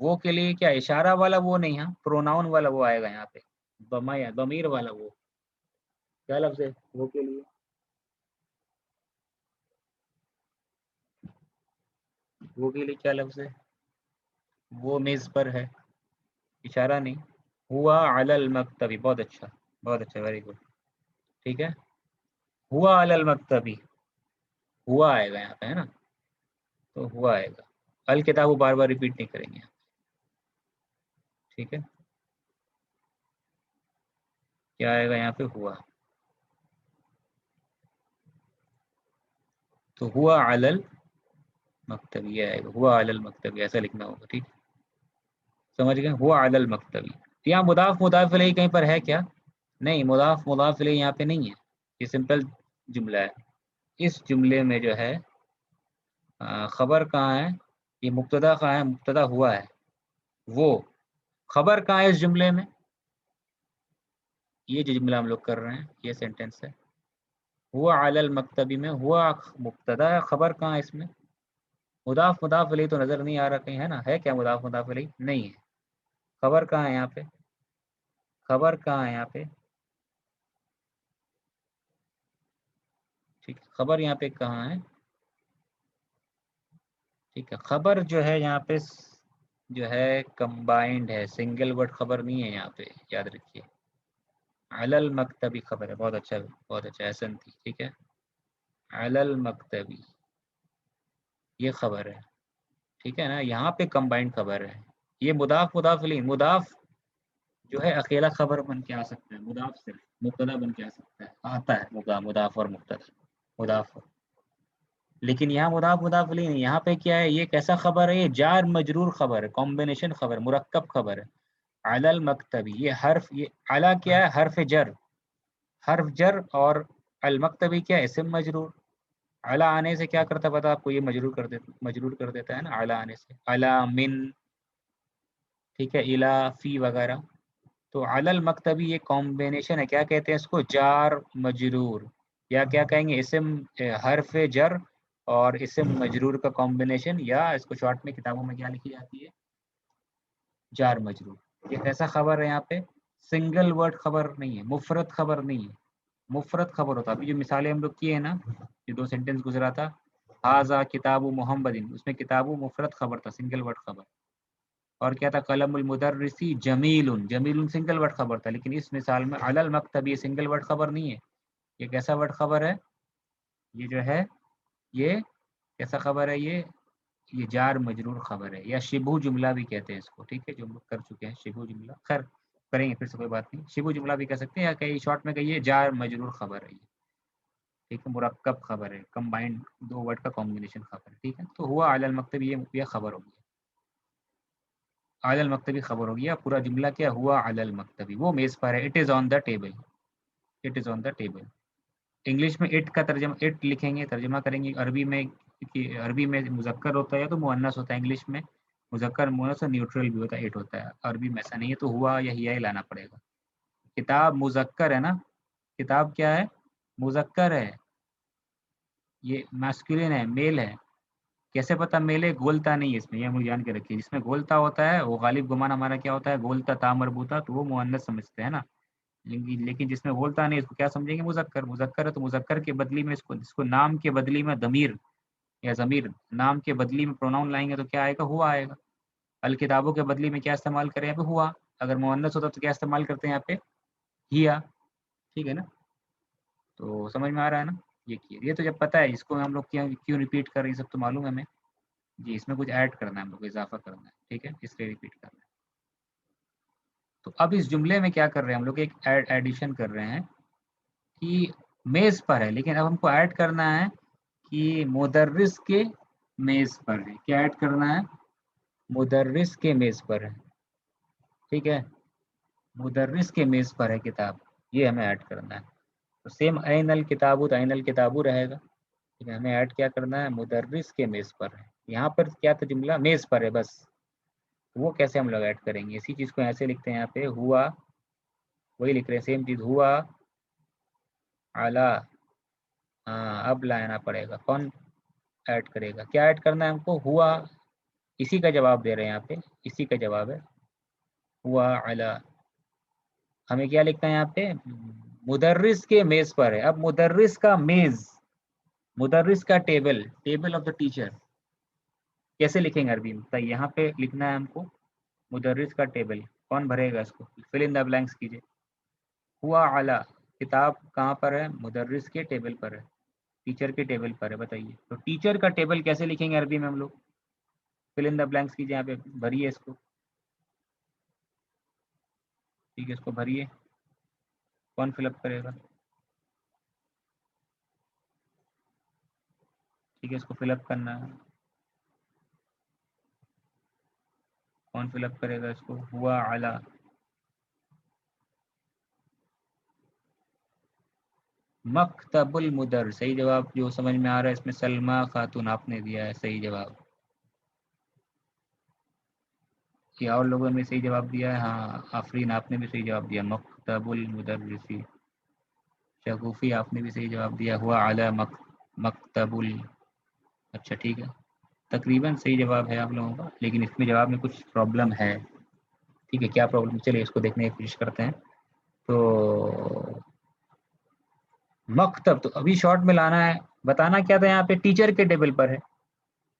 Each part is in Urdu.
وہ کے لیے کیا اشارہ والا وہ نہیں ہے، پروناؤن والا وہ آئے گا یہاں پہ، ضمیر والا وہ کیا لفظ ہے وہ کے لیے؟ وہ کے لیے کیا لفظ ہے؟ وہ میز پر ہے، اشارہ نہیں. ہوا علی المکتبی، بہت اچھا بہت اچھا، ویری گڈ. ٹھیک ہے، ہوا علی المکتبی، ہوا آئے گا یہاں پہ ہے نا، تو ہوا آئے گا. الکتاب بار بار ریپیٹ نہیں کریں گے. ٹھیک ہے، کیا آئے گا یہاں پہ؟ ہوا. تو ہوا علی المکتبی آئے گا، ہوا علی المکتبی ایسا لکھنا ہوگا. ٹھیک، سمجھ گئے؟ ہوا علی المکتبی. یہاں مضاف مضاف الیہ کہیں پر ہے کیا؟ نہیں، مضاف مضاف الیہ یہاں پہ نہیں ہے، یہ سمپل جملہ ہے. اس جملے میں جو ہے خبر کہاں ہے؟ یہ مبتدا کہاں ہے؟ مبتدا ہوا ہے. وہ خبر کہاں ہے اس جملے میں؟ یہ جو جملہ ہم لوگ کر رہے ہیں یہ سینٹینس ہے. ہوا علی المکتبی میں ہوا مبتدا ہے، خبر کہاں ہے اس میں؟ مضاف مضاف الیہ تو نظر نہیں آ رہا کہیں، ہے نا؟ ہے کیا مضاف مضاف الیہ؟ نہیں ہے. خبر کہاں ہے یہاں پہ؟ خبر کہاں ہے یہاں پہ؟ ٹھیک ہے، خبر یہاں پہ کہاں ہے؟ ٹھیک ہے، خبر جو ہے یہاں پہ جو ہے کمبائنڈ ہے، سنگل ورڈ خبر نہیں ہے یہاں پہ، یاد رکھیے. علی المکتبی خبر ہے، بہت اچھا بہت اچھا، احسن تھی. ٹھیک ہے، علی المکتبی یہ خبر ہے. ٹھیک ہے نا، یہاں پہ کمبائنڈ خبر ہے. یہ مضاف مضاف الیہ، مضاف جو ہے اکیلا خبر بن کے آ سکتا ہے، مضاف صرف مبتدا بن کے آ سکتا ہے، آتا ہے مضاف اور مبتدا، مضاف. لیکن یہاں مضاف مضاف الیہ نہیں، یہاں پہ کیا ہے؟ یہ کیسا خبر ہے؟ یہ جار مجرور خبر ہے، کمبینیشن خبر، مرکب خبر ہے. علی المکتبی، یہ حرف، یہ علی کیا ہے؟ حرف جر، حرف جر. اور المکتبی کیا ہے؟ اسم مجرور. علی آنے سے کیا کرتا پتا آپ کو؟ یہ مجرور کر دیتا ہے نا علی آنے سے. علی من، ٹھیک ہے، الی فی وغیرہ. تو علی المکتبی یہ کمبینیشن ہے، کیا کہتے ہیں اس کو؟ جار مجرور، یا کیا کہیں گے؟ اسم حرف جر اور اسم مجرور کا کمبینیشن، یا اس کو شارٹ میں کتابوں میں کیا لکھی جاتی ہے؟ جار مجرور. یہ کیسا خبر ہے یہاں پہ؟ سنگل ورڈ خبر نہیں ہے، مفرد خبر نہیں ہے. مفرد خبر ہوتا، ابھی جو مثالیں ہم لوگ کیے ہیں نا، یہ دو سینٹینس گزرا تھا، ہاذا کتاب محمد، اس میں کتاب مفرد خبر تھا، سنگل ورڈ خبر. اور کیا تھا؟ قلم المدرسی جمیل، جمیل سنگل ورڈ خبر تھا. لیکن اس مثال میں علی المکتب یہ سنگل ورڈ خبر نہیں ہے، یہ کیسا ورڈ خبر ہے؟ یہ جو ہے یہ کیسا خبر ہے؟ یہ جار مجرور خبر ہے، یا شبہ جملہ بھی کہتے ہیں اس کو. ٹھیک ہے، جو ہم لوگ کر چکے ہیں شبہ جملہ، خیر کریں گے پھر سے، کوئی بات نہیں. شبہ جملہ بھی کہہ سکتے ہیں، یا کہیں شارٹ میں کہیے جار مجرور خبر ہے یہ. ٹھیک ہے، مرکب خبر ہے، کمبائنڈ دو ورڈ کا کمبینیشن خبر ہے. ٹھیک ہے، تو ہوا علی المکتب یہ خبر ہوگی، علی المکتبی خبر ہو گیا. پورا جملہ کیا ہوا؟ علی المکتبی، وہ میز پر ہے. It is on the table, it is on the table. English میں اٹ کا ترجمہ، اٹ لکھیں گے ترجمہ کریں گے. عربی میں عربی میں مذکر ہوتا ہے یا تو مؤنث ہوتا ہے، انگلش میں مذکر مؤنث اور نیوٹرل بھی ہوتا ہے، اٹ ہوتا ہے. عربی میں ایسا نہیں ہے، تو ہوا یا ہیا ہی لانا پڑے گا. کتاب مذکر ہے نا، کتاب کیا ہے؟ مذکر ہے، یہ ماسکولین ہے، میل ہے. کیسے پتا میل ہے؟ گولتا نہیں ہے اس میں، یہ مجھے جان کے رکھیے. جس میں گولتا ہوتا ہے وہ غالب گمان ہمارا کیا ہوتا ہے؟ گولتا تا مربوطہ، تو وہ مؤنث سمجھتے ہیں نا. لیکن جس میں گولتا نہیں، اس کو کیا سمجھیں گے؟ مذکر. مذکر ہے تو مذکر کے بدلی میں اس کو نام کے بدلی میں ضمیر یا ضمیر، نام کے بدلی میں پروناؤن لائیں گے تو کیا آئے گا؟ ہوا آئے گا. الکتابوں کے بدلی میں کیا استعمال کریں؟ یہاں پہ ہوا. اگر مؤنث ہوتا تو کیا استعمال کرتے ہیں یہاں پہ؟ ہیا. ٹھیک ہے نا، تو سمجھ میں آ رہا ہے نا؟ یہ تو جب پتہ ہے اس کو ہم لوگ کیوں ریپیٹ کر رہے ہیں، سب تو معلوم ہے ہمیں. جی، اس میں کچھ ایڈ کرنا ہے ہم لوگ کو، اضافہ کرنا ہے. ٹھیک ہے، اس لیے ریپیٹ کرنا ہے. تو اب اس جملے میں کیا کر رہے ہیں ہم لوگ؟ ایک ایڈیشن کر رہے ہیں کہ میز پر ہے، لیکن اب ہم کو ایڈ کرنا ہے کہ مدرس کے میز پر ہے. کیا ایڈ کرنا ہے؟ مدرس کے میز پر ہے. ٹھیک ہے، مدرس کے میز پر ہے کتاب، یہ ہمیں ایڈ کرنا ہے. تو سیم این الکتاب، تو این الکتاب رہے گا. ٹھیک ہے، ہمیں ایڈ کیا کرنا ہے؟ مدرس کے میز پر ہے. یہاں پر کیا تھا جملہ؟ میز پر ہے بس. وہ کیسے ہم لوگ ایڈ کریں گے؟ اسی چیز کو ایسے لکھتے ہیں، یہاں پہ ہوا، وہی لکھ رہے ہیں سیم چیز، ہوا اعلیٰ. ہاں، اب لانا پڑے گا. کون ایڈ کرے گا؟ کیا ایڈ کرنا ہے ہم کو؟ ہوا اسی کا جواب دے رہے ہیں یہاں پہ، اسی کا جواب ہے ہوا علی. ہمیں کیا لکھنا ہے یہاں پہ؟ مدرس کے میز پر ہے. اب مدرس کا میز، مدرس کا table, table of the teacher کیسے لکھیں گے عربی میں؟ تو یہاں پہ لکھنا ہے ہم کو مدرس کا ٹیبل. کون بھرے گا اس کو؟ فل ان دا بلینکس کیجیے. ہوا علی، کتاب کہاں پر ہے؟ مدرس کے ٹیبل پر ہے، ٹیچر کے ٹیبل پر ہے. بتائیے تو ٹیچر کا ٹیبل کیسے لکھیں گے عربی میں ہم لوگ؟ فل ان دا بلینکس کیجیے، یہاں پہ بھریے اس کو. ٹھیک ہے، اس کو بھریے. کون فل اپ کرے گا؟ ٹھیک ہے، اس کو فل اپ کرنا ہے. کون فل اپ کرے گا اس کو؟ ہوا علی. مکتب المدر، صحیح جواب جو سمجھ میں آ رہا ہے اس میں سلمہ خاتون آپ نے دیا ہے صحیح جواب. کیا اور لوگوں نے صحیح جواب دیا ہے؟ ہاں آفرین آپ نے بھی صحیح جواب دیا، مکتب المدرسی. شگوفی آپ نے بھی صحیح جواب دیا، ہوا اعلیٰ مکتب ال. اچھا ٹھیک ہے، تقریباً صحیح جواب ہے آپ لوگوں کا، لیکن اس میں جواب میں کچھ پرابلم ہے. ٹھیک ہے، کیا پرابلم؟ چلیے اس کو دیکھنے کی کوشش کرتے ہیں. تو مکتب تو ابھی شارٹ میں لانا ہے. بتانا کیا تھا یہاں پہ؟ ٹیچر کے ٹیبل پر ہے،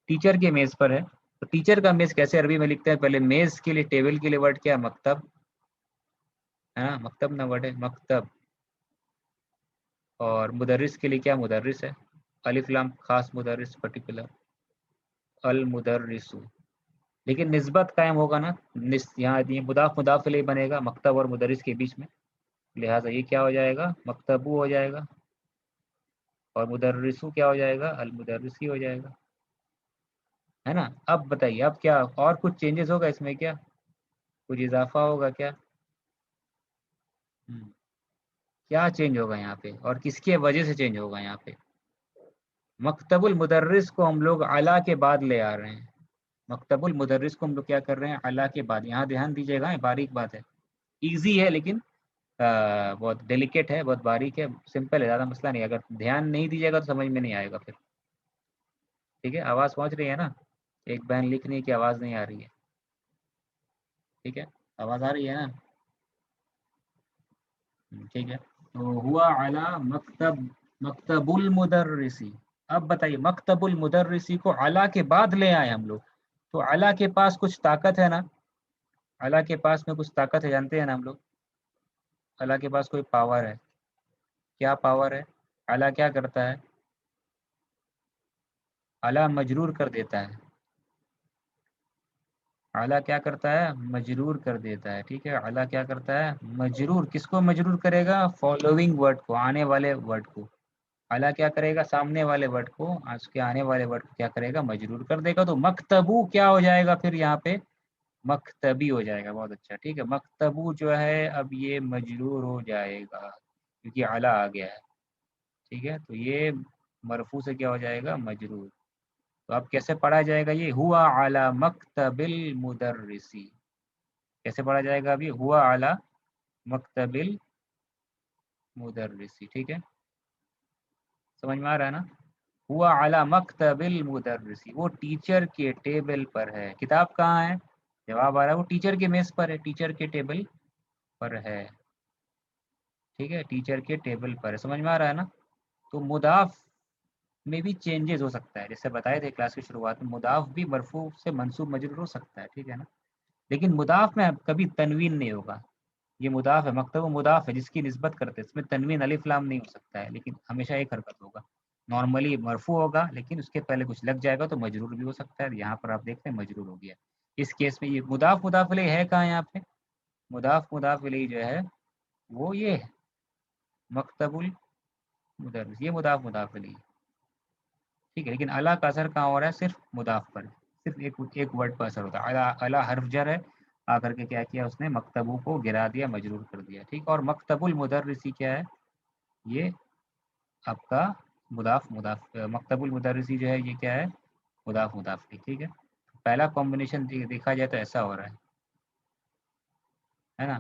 ٹیچر کے میز پر ہے. تو ٹیچر کا میز کیسے عربی میں لکھتے ہیں؟ پہلے میز کے لیے، ٹیبل کے لیے ورڈ کیا؟ مکتب ہے نا، مکتب نہ ورڈ ہے مکتب. اور مدرس کے لیے کیا؟ مدرس ہے، الف لام خاص مدرس پرٹیکولر، المدرس. لیکن نسبت قائم ہوگا نا، یہاں مضاف مضاف الیہ بنے گا مکتب اور مدرس کے بیچ میں، لہٰذا یہ کیا ہو جائے گا؟ مکتبو ہو جائے گا. اور مدرسو کیا ہو جائے گا؟ المدرسی ہو جائے گا، ہے نا. اب بتائیے اب کیا اور کچھ چینجز ہوگا اس میں؟ کیا کچھ اضافہ ہوگا کیا؟ کیا چینج ہوگا یہاں پہ اور کس کی وجہ سے چینج ہوگا یہاں پہ؟ مکتب المدرس کو ہم لوگ اعلیٰ کے بعد لے آ رہے ہیں. مکتب المدرس کو ہم لوگ کیا کر رہے ہیں؟ اعلیٰ کے بعد. یہاں دھیان دیجیے گا، باریک بات ہے، ایزی ہے لیکن بہت ڈیلیکیٹ ہے، بہت باریک ہے، سمپل ہے، زیادہ مسئلہ نہیں. اگر دھیان نہیں دیجیے گا تو سمجھ میں نہیں آئے گا پھر. ٹھیک ہے، آواز پہنچ رہی ہے نا؟ ایک بہن لکھ رہی ہے کہ آواز نہیں آ رہی ہے. ٹھیک ہے، آواز آ رہی ہے نا؟ ٹھیک ہے. تو ہوا اعلیٰ مکتب، مکتب المدرسی. اب بتائیے مکتب المدرسی کو اعلیٰ کے بعد لے آئے ہم لوگ، تو اعلیٰ کے پاس کچھ طاقت ہے نا، اعلیٰ کے پاس میں کچھ طاقت ہے، جانتے ہیں نا ہم لوگ. اعلیٰ کے پاس کوئی پاور ہے. کیا پاور ہے؟ اعلیٰ کیا کرتا ہے؟ اعلیٰ مجرور کر دیتا ہے. اعلیٰ کیا کرتا ہے؟ مجرور کر دیتا ہے. ٹھیک ہے، اعلیٰ کیا کرتا ہے؟ مجرور. کس کو مجرور کرے گا؟ فالوونگ ورڈ کو، آنے والے ورڈ کو. اعلیٰ کیا کرے گا؟ سامنے والے ورڈ کو، اس کے آنے والے ورڈ کو کیا کرے گا؟ مجرور کر دے گا. تو مکتبو کیا ہو جائے گا پھر یہاں پہ؟ مکتبی ہو جائے گا. بہت اچھا، ٹھیک ہے. مکتبو جو ہے اب یہ مجرور ہو جائے گا کیونکہ اعلیٰ آ گیا ہے. ٹھیک ہے، تو یہ مرفوع سے کیا ہو جائے گا؟ مجرور. تو اب کیسے پڑھا جائے گا یہ؟ ہوا اعلی مکتب المدرسی. کیسے پڑھا جائے گا ابھی؟ ہوا اعلی مکتب المدرسی. ٹھیک ہے، سمجھ میں آ رہا ہے نا؟ ہوا اعلی مکتب المدرسی، وہ ٹیچر کے ٹیبل پر ہے. کتاب کہاں ہے؟ جواب آ رہا ہے وہ ٹیچر کے میز پر ہے، ٹیچر کے ٹیبل پر ہے. ٹھیک ہے، ٹیچر کے ٹیبل پر ہے. سمجھ میں آ رہا ہے نا؟ تو مضاف میں بھی چینجز ہو سکتا ہے، جیسے بتائے تھے کلاس کی شروعات میں، مضاف بھی مرفوع سے منصوب مجرور ہو سکتا ہے. ٹھیک ہے نا، لیکن مضاف میں کبھی تنوین نہیں ہوگا. یہ مضاف ہے، مکتب مضاف ہے جس کی نسبت کرتے ہیں، اس میں تنوین الف لام نہیں ہو سکتا ہے، لیکن ہمیشہ ایک حرکت ہوگا. نارملی مرفوع ہوگا لیکن اس کے پہلے کچھ لگ جائے گا تو مجرور بھی ہو سکتا ہے. یہاں پر آپ دیکھتے ہیں مجرور ہو گیا. اس کیس میں یہ مضاف مضاف الیہ ہے کہاں یہاں پہ؟ مضاف مضاف الیہ جو ہے وہ یہ ہے مکتب المدرس، یہ مضاف مضاف الیہ. ٹھیک ہے، لیکن اعلیٰ کا اثر کہاں ہو رہا ہے؟ صرف مضاف پر، صرف ایک ورڈ پر اثر ہوتا ہے. اعلیٰ حرف جر ہے، آ کر کے کیا کیا اس نے؟ مکتبوں کو گرا دیا، مجرور کر دیا. ٹھیک، اور مکتب المدرسی کیا ہے؟ یہ آپ کا مضاف مضاف، مکتب المدرسی جو ہے یہ کیا ہے؟ مضاف مضاف. ٹھیک ہے، پہلا کمبینیشن دیکھا جائے تو ایسا ہو رہا ہے نا؟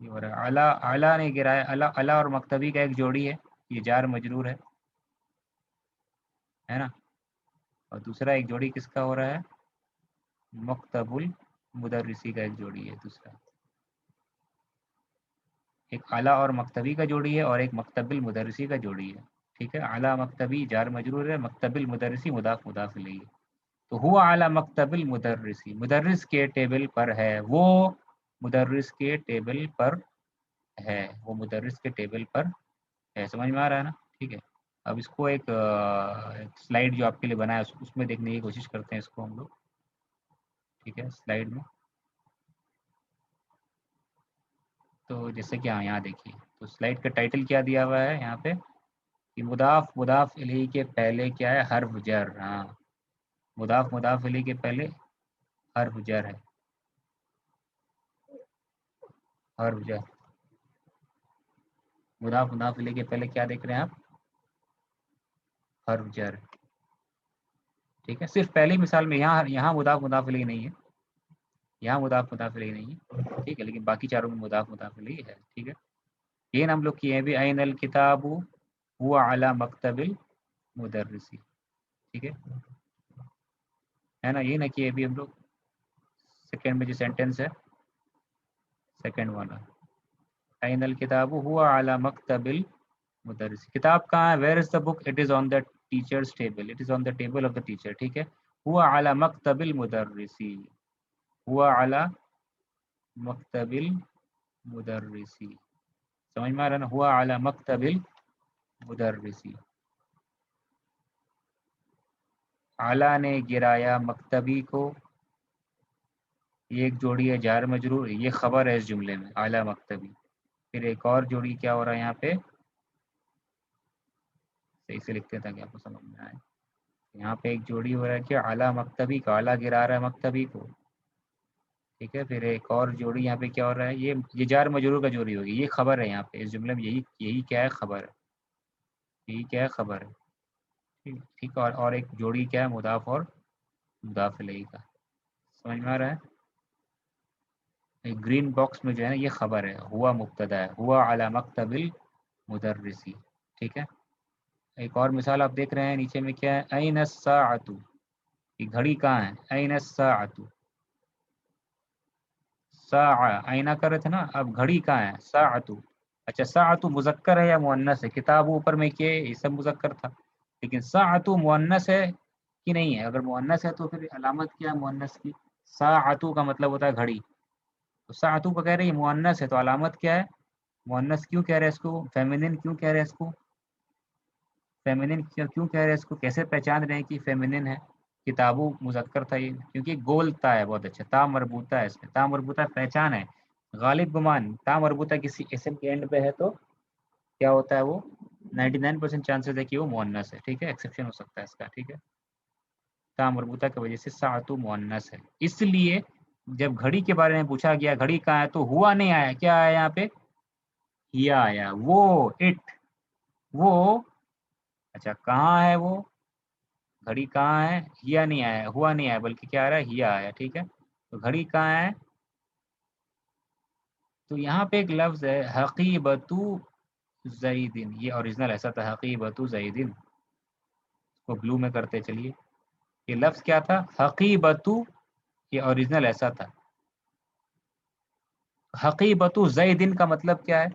یہ ہو رہا ہے اعلیٰ، اعلیٰ نے گرایا. اعلیٰ اور مکتبی کا ایک جوڑی ہے، یہ جار مجرور ہے نا؟ اور دوسرا ایک جوڑی کس کا ہو رہا ہے؟ مکتب المدرسی کا ایک جوڑی ہے دوسرا. ایک اعلیٰ اور مکتبی کا جوڑی ہے اور ایک مکتب المدرسی کا جوڑی ہے. ٹھیک ہے، اعلیٰ مکتبی جار مجرور ہے، مکتب المدرسی مضاف مضاف الیہ. تو ہوا اعلیٰ مکتب المدرسی، مدرس کے ٹیبل پر ہے وہ، مدرس کے ٹیبل پر ہے، وہ مدرس کے ٹیبل پر ہے. سمجھ میں آ رہا ہے نا؟ ٹھیک ہے. اب اس کو ایک سلائیڈ جو آپ کے لیے بنایا اس میں دیکھنے کی کوشش کرتے ہیں اس کو ہم لوگ. ٹھیک ہے، سلائیڈ میں تو جیسے کہ ہاں یہاں دیکھیے، تو سلائیڈ کا ٹائٹل کیا دیا ہوا ہے یہاں پہ کہ مضاف مضاف الیہ کے پہلے کیا ہے؟ حرف جر. ہاں، مضاف مضاف الیہ کے پہلے حرف جر ہے، حرف جر. مضاف مضاف الیہ کے پہلے کیا دیکھ رہے ہیں آپ؟ حرف جر. ٹھیک ہے، صرف پہلی مثال میں یہاں مضاف مضاف الیہ نہیں ہے، یہاں مضاف مضاف الیہ نہیں ہے. ٹھیک ہے، لیکن باقی چاروں میں مضاف مضاف الیہ ہے. ٹھیک ہے، یہ ہم لوگ کیے ہیں بھی این الکتاب ہوا علی مکتب المدرسی. ٹھیک ہے نا؟ یہ نہ کیے بھی ہم لوگ. سیکنڈ میں جو سینٹینس ہے سیکنڈ والا، این الکتاب ہوا علی مکتب المدرس. کتاب کہاں ہے؟ Where is the book? It is on the teachers table, it is on the table of the teacher. ٹھیک ہے، ہوا علی مکتب المدرسی، ہوا علی مکتب المدرسی. سمجھ میں آ رہا ہے نا؟ ہوا علی مکتب المدرسی. اعلیٰ نے گرایا مکتبی کو، یہ ایک جوڑی ہے جار مجرور، یہ خبر ہے اس جملے میں اعلیٰ مکتبی. پھر ایک اور جوڑی کیا ہو رہا ہے یہاں پہ؟ صحیح سے لکھتے ہیں تاکہ آپ کو سمجھ میں آئے. یہاں پہ ایک جوڑی ہو رہا ہے کہ اعلیٰ مکتبی کا، اعلیٰ گرا رہا ہے مکتبی کو. ٹھیک ہے، پھر ایک اور جوڑی یہاں پہ کیا ہو رہا ہے؟ یہ جار مجرور کا جوڑی ہوگی، یہ خبر ہے یہاں پہ اس جملے میں. یہی کیا ہے؟ خبر ہے. یہی کیا ہے؟ خبر ہے. ٹھیک ہے، اور ایک جوڑی کیا ہے؟ مضاف اور مضاف الیہ کا. سمجھ میں آ رہا ہے؟ گرین باکس میں جو ہے نا یہ خبر ہے، ہوا مبتدا ہے، ہوا علی مکتب المدرسی. ٹھیک ہے، ایک اور مثال آپ دیکھ رہے ہیں نیچے میں کیا ہے؟ این الساعۃ، یہ گھڑی کہاں ہے؟ این الساعۃ، ساعہ آئینہ کر رہے تھے نا، اب گھڑی کہاں ہے؟ ساعۃ. اچھا، ساعۃ مذکر ہے یا مؤنث ہے؟ کتاب اوپر میں کیے یہ سب مذکر تھا، لیکن ساعۃ مؤنث ہے کہ نہیں ہے؟ اگر مؤنث ہے تو پھر علامت کیا ہے مؤنث کی؟ ساعۃ کا مطلب ہوتا ہے گھڑی. تو ساعۃ کو کہہ رہے ہیں مؤنث ہے تو علامت کیا ہے؟ مؤنث کیوں کہہ رہے ہیں اس کو؟ فیمینن کیوں کہہ رہے ہیں اس کو؟ فیمینن کیوں کہہ رہے ہیں اس کو؟ کیسے پہچان رہے ہیں کہ فیمینن ہے؟ کتابوں مذکر تھا یہ، کیونکہ گولتا ہے بہت اچھا، تا مربوطہ ہے، اس میں تا مربوطہ پہچان ہے. غالب گمان تا مربوطہ کسی اسم کے اینڈ پہ ہے تو کیا ہوتا ہے؟ وہ 99% چانسز ہے کہ وہ مؤنث ہے. ٹھیک ہے، ایکسیپشن ہو سکتا ہے اس کا. ٹھیک ہے، تا مربوطہ کی وجہ سے ساعۃ مؤنث ہے. اس لیے جب گھڑی کے بارے میں پوچھا گیا گھڑی کہاں ہے تو ہوا نہیں آیا، کیا آیا یہاں پہ؟ ہیا آیا. وہ اٹ، وہ اچھا کہاں ہے وہ؟ گھڑی کہاں ہے؟ ہیا نہیں آیا، ہوا نہیں آیا، بلکہ کیا آ رہا ہے؟ ہیا آیا. ٹھیک ہے، تو گھڑی کہاں ہے؟ تو یہاں پہ ایک لفظ ہے حقیبۃ زیدن، یہ اوریجنل ایسا تھا حقیبۃ زیدن. اس کو بلو میں کرتے چلیے. یہ لفظ کیا تھا؟ حقیبۃ، یہ اوریجنل ایسا تھا. حقیبۃ زیدن کا مطلب کیا ہے؟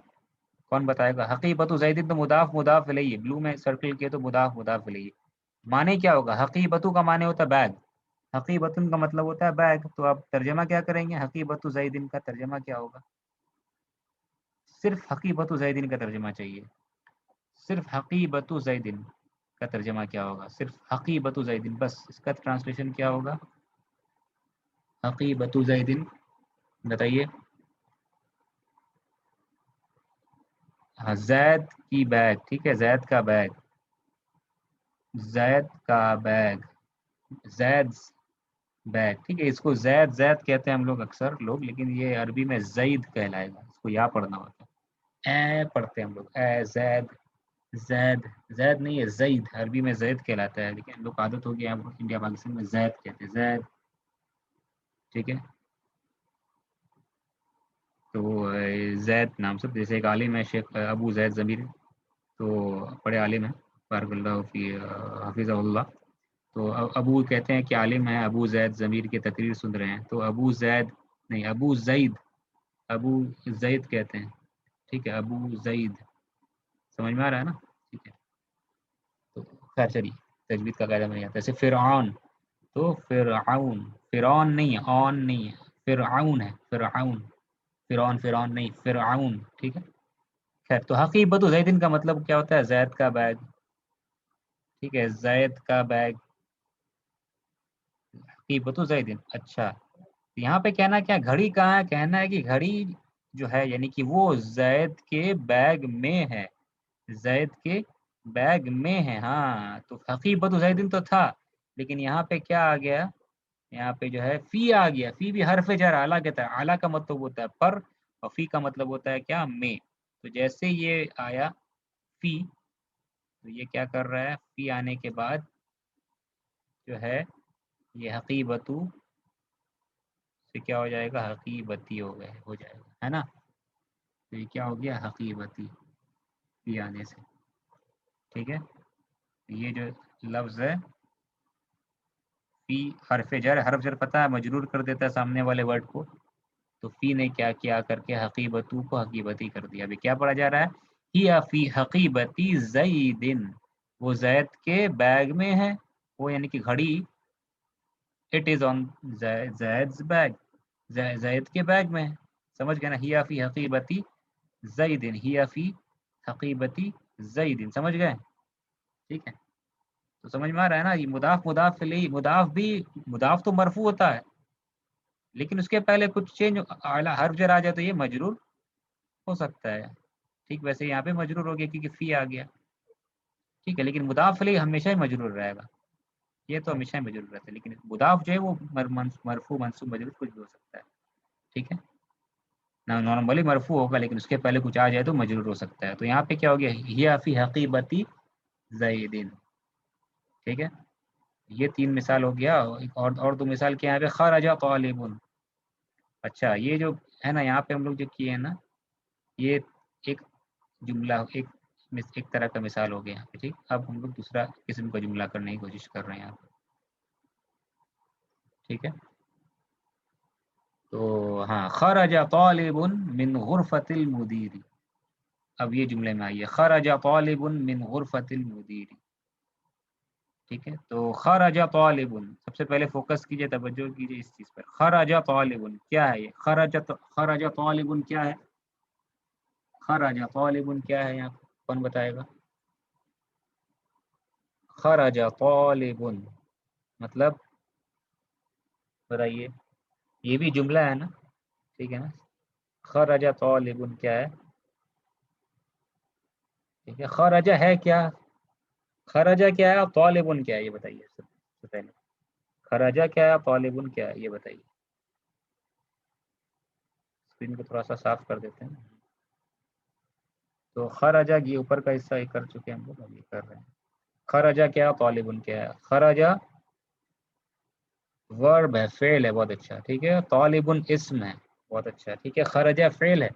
کون بتائے گا؟ حقیبۃ زیدن تو مضاف مضاف الیہ، بلو میں سرکل کیے تو مضاف مضاف الیہ. معنی کیا ہوگا؟ حقیبۃ کا معنی ہوتا ہے بیگ، حقیبۃ کا مطلب ہوتا ہے بیگ. تو آپ ترجمہ کیا کریں گے؟ حقیبۃ زیدن کا ترجمہ کیا ہوگا؟ صرف حقیبۃ زیدن کا ترجمہ چاہیے، صرف حقیبۃ زیدن کا ترجمہ کیا ہوگا؟ صرف حقیبۃ زیدن، بس اس کا ٹرانسلیشن کیا ہوگا؟ حقیبۃ زیدن. بتائیے. ہاں، زید کی بیگ. ٹھیک ہے، زید کا بیگ، زید کا بیگ، زید بیگ. ٹھیک ہے، اس کو زید زید کہتے ہیں ہم لوگ اکثر لوگ، لیکن یہ عربی میں زید کہلائے گا، اس کو یا پڑھنا ہوتا ہے. اے پڑھتے ہیں ہم لوگ، اے زید. زید، زید نہیں ہے زید، عربی میں زید کہلاتا ہے، لیکن لوگ عادت ہو گیا ہم انڈیا پاکستان میں زید کہتے ہیں، زید. ٹھیک ہے، تو زید نام سے، جیسے ایک عالم ہے شیخ ابو زید ضمیر، تو بڑے عالم ہیں، بارک اللہ فی حفظہ اللہ. تو ابو کہتے ہیں کہ عالم ہے، ابو زید ضمیر کی تقریر سن رہے ہیں، تو ابو زید نہیں، ابو زید، ابو زید کہتے ہیں، ٹھیک ہے، ابو زید، سمجھ میں آ رہا ہے نا؟ ٹھیک ہے، تو خیر چلیے، تجوید کا قاعدہ میں نہیں آتا. جیسے فرعون، تو فرعون، فرعون نہیں ہے، آن نہیں ہے، فرعون ہے، فرعون، فرعون، فرعون نہیں، فرعون، ٹھیک ہے. خیر، تو حقیبت زیدن کا مطلب کیا ہوتا ہے؟ زید کا بیگ، ٹھیک ہے، زید کا بیگ، حقیبت زیدن. اچھا، یہاں پہ کہنا کیا، گھڑی کہاں ہے؟ کہنا ہے کہ گھڑی جو ہے یعنی کہ وہ زید کے بیگ میں ہے، زید کے بیگ میں ہے. ہاں، تو حقیبت زیدن تو تھا، لیکن یہاں پہ کیا آ گیا؟ یہاں پہ جو ہے فی آ گیا. فی بھی حرف جر اعلیٰ کہتا ہے، اعلیٰ کا مطلب ہوتا ہے پر، اور فی کا مطلب ہوتا ہے کیا؟ میں. تو جیسے یہ آیا فی، تو یہ کیا کر رہا ہے؟ فی آنے کے بعد جو ہے یہ حقیبتو سے کیا ہو جائے گا؟ حقیبتی ہو جائے گا، ہے نا؟ تو یہ کیا ہو گیا؟ حقیبتی، فی آنے سے، ٹھیک ہے. یہ جو لفظ ہے فی حرف جر، حرف جر پتہ ہے مجرور کر دیتا ہے سامنے والے ورڈ کو، تو فی نے کیا کیا کر کے حقیبتو کو حقیبتی کر دیا. ابھی کیا پڑھا جا رہا ہے؟ ہی فی حقیبتی زیدن، وہ زید کے بیگ میں ہے، وہ یعنی کہ گھڑی، اٹ از آن زید's بیگ، زید کے بیگ میں ہے. سمجھ گئے نا؟ ہی فی حقیبتی زیدن، ہی فی حقیبتی زیدن، سمجھ گئے؟ ٹھیک ہے، تو سمجھ میں آ رہا ہے نا؟ یہ مضاف مضاف الیہ، مضاف بھی، مضاف تو مرفوع ہوتا ہے، لیکن اس کے پہلے کچھ چینج اعلیٰ حرف جر آ جائے تو یہ مجرور ہو سکتا ہے. ٹھیک، ویسے یہاں پہ مجرور ہو گیا کیونکہ فی آ گیا، ٹھیک ہے، لیکن مضاف الیہ ہمیشہ ہی مجرور رہے گا، یہ تو ہمیشہ ہی مجرور رہتا ہے، لیکن مضاف جو ہے وہ مرفوع منصوب مجرور کچھ بھی ہو سکتا ہے. ٹھیک ہے، نارملی مرفوع ہوگا لیکن اس کے پہلے کچھ آ جائے تو مجرور ہو سکتا ہے. تو یہاں پہ کیا ہو گیا؟ ہی فی حقیبتی زیدن، ٹھیک ہے. یہ 3 مثال ہو گیا. اور 2 مثال کیا ہے یہاں پہ؟ خرج طالب. اچھا، یہ جو ہے نا یہاں پہ ہم لوگ جو کیے ہیں نا، یہ ایک جملہ، ایک طرح کا مثال ہو گیا یہاں پہ. ٹھیک، اب ہم لوگ دوسرا قسم کا جملہ کرنے کی کوشش کر رہے ہیں یہاں پہ. ٹھیک ہے، تو ہاں، خرج طالب من غرفة المدیر. اب یہ جملے میں آئیے، خرج طالب من غرفة المدیر. ٹھیک ہے، تو خرج طالب، سب سے پہلے فوکس کیجئے، توجہ کیجئے اس چیز پر. خرج طالب کیا ہے؟ یہ خرج طالب کیا ہے؟ خرج طالب کیا ہے؟ یہاں کون بتائے گا؟ خرج طالب مطلب بتائیے، یہ بھی جملہ ہے نا، ٹھیک ہے نا. خرج طالب کیا ہے؟ ٹھیک ہے، خرج ہے کیا؟ خرجہ کیا ہے اور طالب کیا ہے؟ یہ بتائیے سب سے پہلے. خرجہ کیا ہے، طالب کیا ہے؟ یہ بتائیے. اسکرین کو تھوڑا سا صاف کر دیتے ہیں. تو خرجہ یہ اوپر کا حصہ یہ کر چکے ہیں ہم لوگ، اب یہ کر رہے ہیں. خرجہ کیا، طالب کیا ہے؟ خرجہ ورب ہے، فعل ہے، بہت اچھا، ٹھیک ہے. طالب اسم ہے، بہت اچھا، ٹھیک ہے. خرجہ فعل ہے،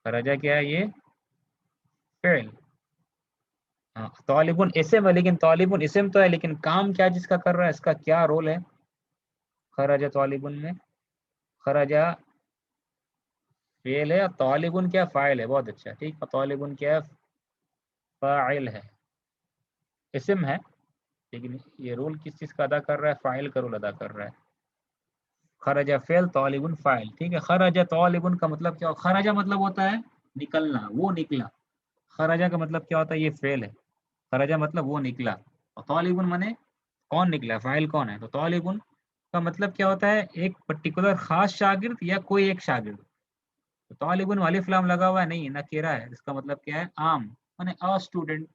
خرجہ کیا ہے؟ یہ فعل. ہاں، طالب اسم ہے، لیکن طالب اسم تو ہے، لیکن کام کیا جس کا کر رہا ہے، اس کا کیا رول ہے خرجہ طالب میں؟ خرجہ فعل ہے، طالب کیا؟ فاعل ہے، بہت اچھا، ٹھیک ہے. طالب کیا؟ فاعل ہے، اسم ہے، لیکن یہ رول کس چیز کا ادا کر رہا ہے؟ فاعل کا رول ادا کر رہا ہے. خرجہ فعل، طالب فاعل، ٹھیک ہے. خرجہ طالب کا مطلب کیا؟ خرجہ مطلب ہوتا ہے نکلنا، وہ نکلا. خرجہ کا مطلب کیا ہوتا ہے؟ یہ فعل ہے. خرجہ مطلب وہ نکلا، اور طالب مانے کون نکلا، فاعل کون ہے. تو طالب کا مطلب کیا ہوتا ہے؟ ایک پرٹیکولر خاص شاگرد یا کوئی ایک شاگرد. تو طالب الف لام لگا ہوا ہے نہیں، نکرہ ہے، اس کا مطلب کیا ہے؟ عام، مانے a student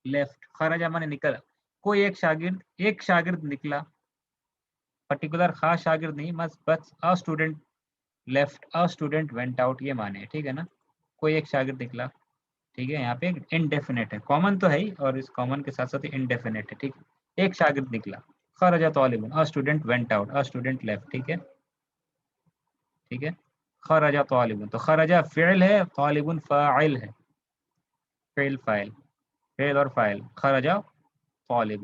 left. خرجہ مانے نکلا، کوئی ایک شاگرد نکلا، پرٹیکولر خاص شاگرد نہیں، بس a student left, a student went out، یہ معنی ہے، ٹھیک ہے نا. کوئی ایک شاگرد نکلا، ٹھیک ہے. یہاں پہ انڈیفینٹ ہے، کامن تو ہے ہی، اور اس کامن کے ساتھ ساتھ انڈیفینٹ ہے، ٹھیک. ایک شاگرد نکلا. خرج طالب، a student went out, a student left، ٹھیک ہے، ٹھیک ہے. خرج طالب، تو خرجہ فعل ہے، طالب فاعل ہے، فعل فاعل، فعل اور فاعل. خرجہ طالب،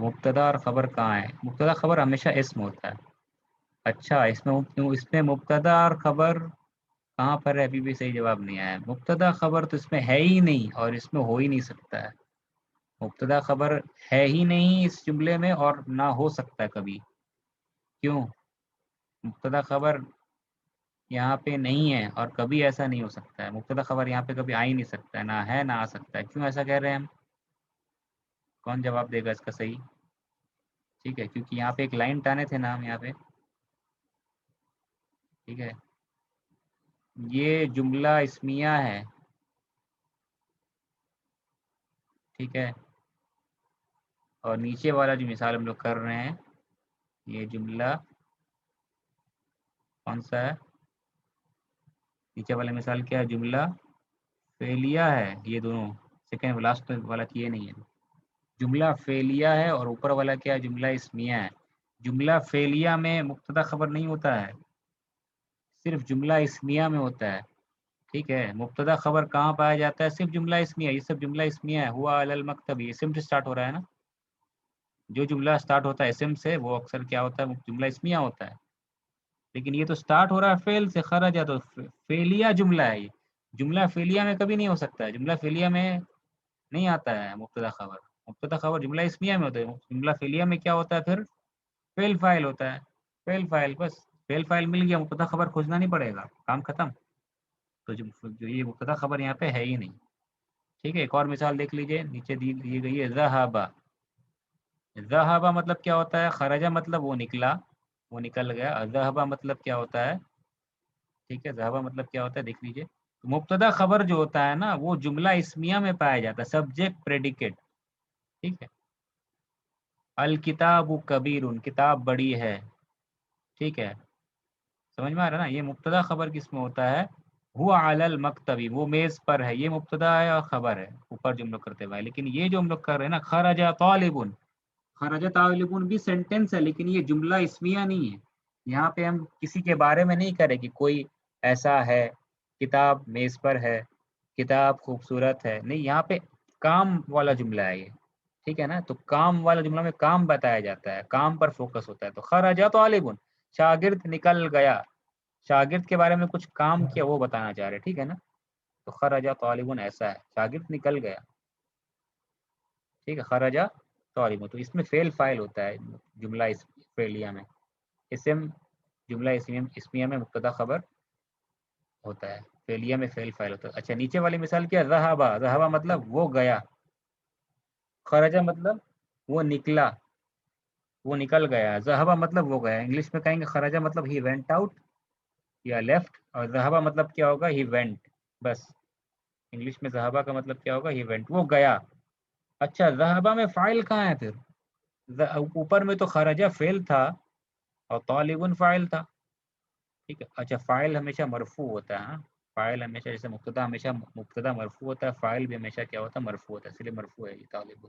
تو مبتدا اور خبر کہاں ہے؟ مبتدا خبر ہمیشہ اسم ہوتا ہے. اچھا اس میں مبتدا اور خبر کہاں پر ہے؟ ابھی بھی صحیح جواب نہیں آیا. مبتدا خبر تو اس میں ہے ہی نہیں اور اس میں ہو ہی نہیں سکتا ہے. مبتدا خبر ہے ہی نہیں اس جملے میں اور نہ ہو سکتا ہے کبھی. کیوں؟ مبتدا خبر یہاں پہ نہیں ہے اور کبھی ایسا نہیں ہو سکتا ہے. مبتدا خبر یہاں پہ کبھی آ ہی نہیں سکتا ہے، نہ ہے نہ آ سکتا ہے. کیوں ایسا کہہ رہے ہیں ہم؟ کون جواب دے گا اس کا صحیح؟ ٹھیک ہے، کیونکہ یہاں پہ ایک لائن ٹانے تھے نا ہم یہاں پہ. ٹھیک ہے، یہ جملہ اسمیہ ہے. ٹھیک ہے، اور نیچے والا جو مثال ہم لوگ کر رہے ہیں یہ جملہ کون سا ہے؟ نیچے والا مثال کیا ہے؟ جملہ فعلیہ ہے. یہ دونوں سیکنڈ لاسٹ والا یہ نہیں ہے. جملہ فعلیہ ہے اور اوپر والا کیا ہے؟ جملہ اسمیہ ہے. جملہ فعلیہ میں مبتدا خبر نہیں ہوتا ہے، صرف جملہ اسمیہ میں ہوتا ہے. ٹھیک ہے، مبتدا خبر کہاں پایا جاتا ہے؟ صرف جملہ اسمیہ. یہ سب جملہ اسمیہ ہے. ہوا علی المکتب، یہ اسم سے سٹارٹ ہو رہا ہے نا. جو جملہ سٹارٹ ہوتا ہے اسم سے وہ اکثر کیا ہوتا ہے؟ جملہ اسمیہ ہوتا ہے. لیکن یہ تو سٹارٹ ہو رہا ہے فعل سے، خرج، تو فعلیہ جملہ ہے. یہ جملہ فعلیہ میں کبھی نہیں ہو سکتا ہے. جملہ فعلیہ میں نہیں آتا ہے مبتدا خبر. مبتدا خبر جملہ اسمیہ میں ہوتا ہے. جملہ فعلیہ میں کیا ہوتا ہے پھر؟ فعل فاعل ہوتا ہے. فعل فاعل، بس فعل فاعل مل گیا، مبتدا خبر کھوجنا نہیں پڑے گا، کام ختم. تو جو یہ مبتدا خبر یہاں پہ ہے ہی نہیں. ٹھیک ہے، ایک اور مثال دیکھ لیجئے، نیچے دی گئی ہے ذہبا. ذہبا مطلب کیا ہوتا ہے؟ خرجہ مطلب وہ نکلا، وہ نکل گیا. ذہبا مطلب کیا ہوتا ہے؟ ٹھیک ہے، ذہبا مطلب کیا ہوتا ہے دیکھ لیجئے. مبتدا خبر جو ہوتا ہے نا وہ جملہ اسمیہ میں پایا جاتا ہے، سبجیکٹ پریڈیکیٹ. ٹھیک ہے، الکتاب کبیر، کتاب بڑی ہے. ٹھیک ہے، سمجھ میں آ رہا ہے نا. یہ مبتدا خبر کس میں ہوتا ہے؟ ہوا علی المکتبی، وہ میز پر ہے. یہ مبتدا ہے اور خبر ہے اوپر جو ہم لوگ کرتے ہوئے. لیکن یہ جو ہم لوگ کر رہے ہیں نا، خرج طالب، خرج طالب بھی سینٹینس ہے لیکن یہ جملہ اسمیہ نہیں ہے. یہاں پہ ہم کسی کے بارے میں نہیں کریں کہ کوئی ایسا ہے، کتاب میز پر ہے، کتاب خوبصورت ہے. نہیں، یہاں پہ کام والا جملہ ہے یہ. ٹھیک ہے نا، تو کام والا جملہ میں کام بتایا جاتا ہے، کام پر فوکس ہوتا ہے. تو خرج طالب، شاگرد نکل گیا. شاگرد کے بارے میں کچھ کام کیا وہ بتانا چاہ رہے. ٹھیک ہے نا، تو خرج طالب ایسا ہے، شاگرد نکل گیا. ٹھیک ہے، خرج طالب. تو اس میں فعل فاعل ہوتا ہے جملہ فعلیہ میں. اسم جملہ اسمیہ میں مبتدا خبر ہوتا ہے، فعلیہ میں فعل فاعل ہوتا ہے. اچھا، نیچے والی مثال کیا؟ ذہبا. ذہبا مطلب وہ گیا. خرجہ مطلب وہ نکلا، وہ نکل گیا. ذہبا مطلب وہ گیا. انگلش میں کہیں گے خرجہ مطلب ہی وینٹ آؤٹ یا لیفٹ، اور ذہبا مطلب کیا ہوگا؟ He went. بس انگلش میں ذہبا کا مطلب کیا ہوگا؟ ہی وینٹ، وہ گیا. اچھا، ذہبا میں فاعل کہاں ہے پھر؟ اوپر میں تو خرجہ فعل تھا اور طالب فاعل تھا. ٹھیک ہے، اچھا فاعل ہمیشہ مرفوع ہوتا ہے. ہاں، فاعل ہمیشہ، جیسے مبتدا ہمیشہ مبتدا مرفوع ہوتا ہے، فاعل بھی ہمیشہ کیا ہوتا ہے؟ مرفوع ہوتا ہے. اس لیے مرفوع ہے یہ طالب.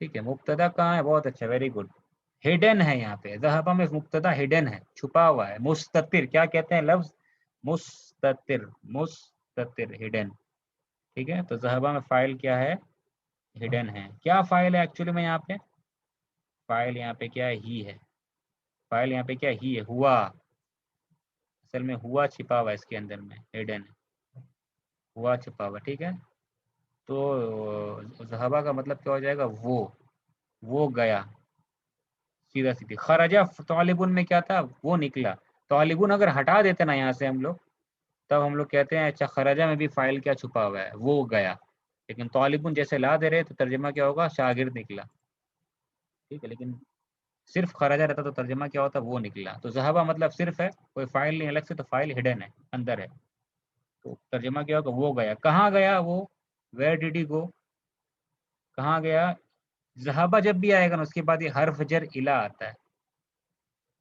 ٹھیک ہے، مبتدا کہاں ہے؟ بہت اچھا، ویری گڈ. ہڈن ہے یہاں پہ. ذہبا میں مبتدا ہڈن ہے، چھپا ہوا ہے. مستتر کیا کہتے ہیں لفظ؟ مستتر. مستتر، ہڈن. ٹھیک ہے، تو ذہبا میں فاعل کیا ہے؟ ہڈن ہے. کیا فاعل ہے ایکچولی میں یہاں پہ؟ فاعل یہاں پہ کیا ہے؟ ہی ہے. فاعل یہاں پہ کیا؟ ہی ہے، ہوا. اصل میں ہوا چھپا ہوا اس کے اندر میں، ہڈن ہوا چھپا ہوا. ٹھیک ہے، تو ذہبا کا مطلب کیا ہو جائے گا؟ وہ گیا. سیدھا سیدھی. خرجہ طالبن میں کیا تھا؟ وہ نکلا. طالبن اگر ہٹا دیتے نا یہاں سے ہم لوگ، تب ہم لوگ کہتے ہیں اچھا خرجہ میں بھی فاعل کیا چھپا ہوا ہے؟ وہ گیا. لیکن طالبن جیسے لا دے رہے تو ترجمہ کیا ہوگا؟ شاگرد نکلا. ٹھیک ہے، لیکن صرف خرجہ رہتا تو ترجمہ کیا ہوتا؟ وہ نکلا. تو ذہبا مطلب صرف ہے، کوئی فاعل نہیں الگ سے، تو فاعل ہڈن ہے، اندر ہے. تو ترجمہ کیا ہوگا؟ وہ گیا. کہاں گیا وہ؟ ویئر ڈیڈ ہی گو؟ کہاں گیا؟ ذہبا جب بھی آئے گا نا اس کے بعد یہ حرف جر الا آتا ہے.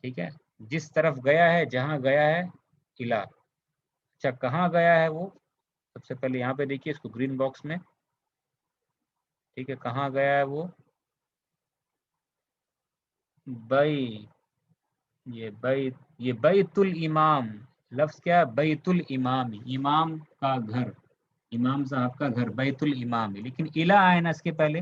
ٹھیک ہے، جس طرف گیا ہے، جہاں گیا ہے، الا. اچھا، کہاں گیا ہے وہ؟ سب سے پہلے یہاں پہ دیکھیے اس کو گرین باکس میں. ٹھیک ہے، کہاں گیا ہے وہ؟ بئی. یہ بیت الامام. لفظ کیا ہے؟ بیت الامام، امام کا گھر، امام صاحب کا گھر بیت الامام ہے. لیکن الا آئے نا اس کے پہلے،